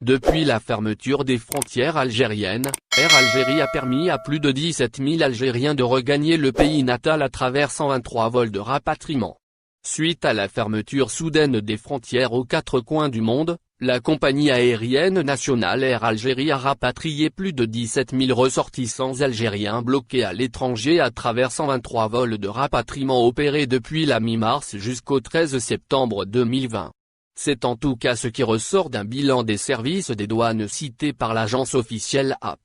Depuis la fermeture des frontières algériennes, Air Algérie a permis à plus de 17 000 Algériens de regagner le pays natal à travers 123 vols de rapatriement. Suite à la fermeture soudaine des frontières aux quatre coins du monde, la compagnie aérienne nationale Air Algérie a rapatrié plus de 17 000 ressortissants algériens bloqués à l'étranger à travers 123 vols de rapatriement opérés depuis la mi-mars jusqu'au 13 septembre 2020. C'est en tout cas ce qui ressort d'un bilan des services des douanes cité par l'agence officielle AP.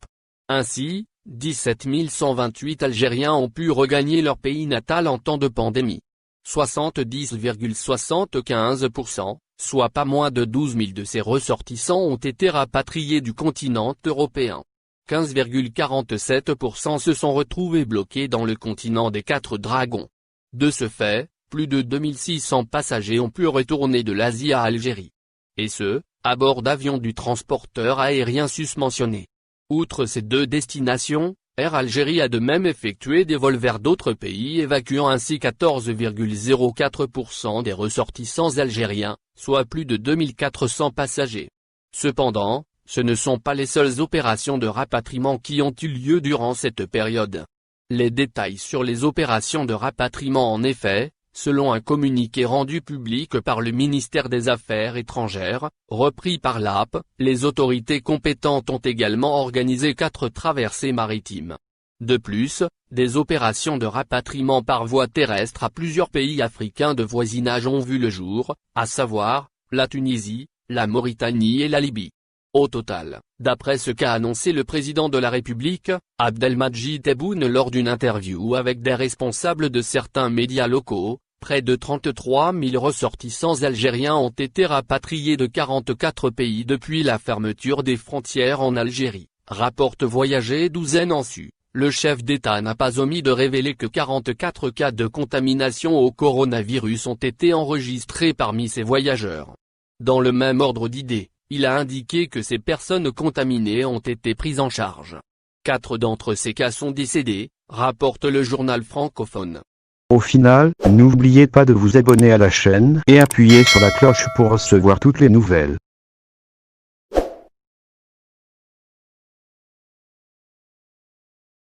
Ainsi, 17 128 Algériens ont pu regagner leur pays natal en temps de pandémie. 70,75%, soit pas moins de 12 000 de ces ressortissants ont été rapatriés du continent européen. 15,47% se sont retrouvés bloqués dans le continent des Quatre Dragons. De ce fait, plus de 2600 passagers ont pu retourner de l'Asie à Algérie. Et ce, à bord d'avions du transporteur aérien susmentionné. Outre ces deux destinations, Air Algérie a de même effectué des vols vers d'autres pays évacuant ainsi 14,04% des ressortissants algériens, soit plus de 2400 passagers. Cependant, ce ne sont pas les seules opérations de rapatriement qui ont eu lieu durant cette période. Les détails sur les opérations de rapatriement en effet, selon un communiqué rendu public par le ministère des Affaires étrangères, repris par l'AP, les autorités compétentes ont également organisé 4 traversées maritimes. De plus, des opérations de rapatriement par voie terrestre à plusieurs pays africains de voisinage ont vu le jour, à savoir, la Tunisie, la Mauritanie et la Libye. Au total, d'après ce qu'a annoncé le président de la République, Abdelmadjid Tebboune lors d'une interview avec des responsables de certains médias locaux, près de 33 000 ressortissants algériens ont été rapatriés de 44 pays depuis la fermeture des frontières en Algérie, rapporte Voyager Douzaine en su. Le chef d'État n'a pas omis de révéler que 44 cas de contamination au coronavirus ont été enregistrés parmi ces voyageurs. Dans le même ordre d'idées, il a indiqué que ces personnes contaminées ont été prises en charge. 4 d'entre ces cas sont décédés, rapporte le journal francophone. Au final, n'oubliez pas de vous abonner à la chaîne et appuyer sur la cloche pour recevoir toutes les nouvelles.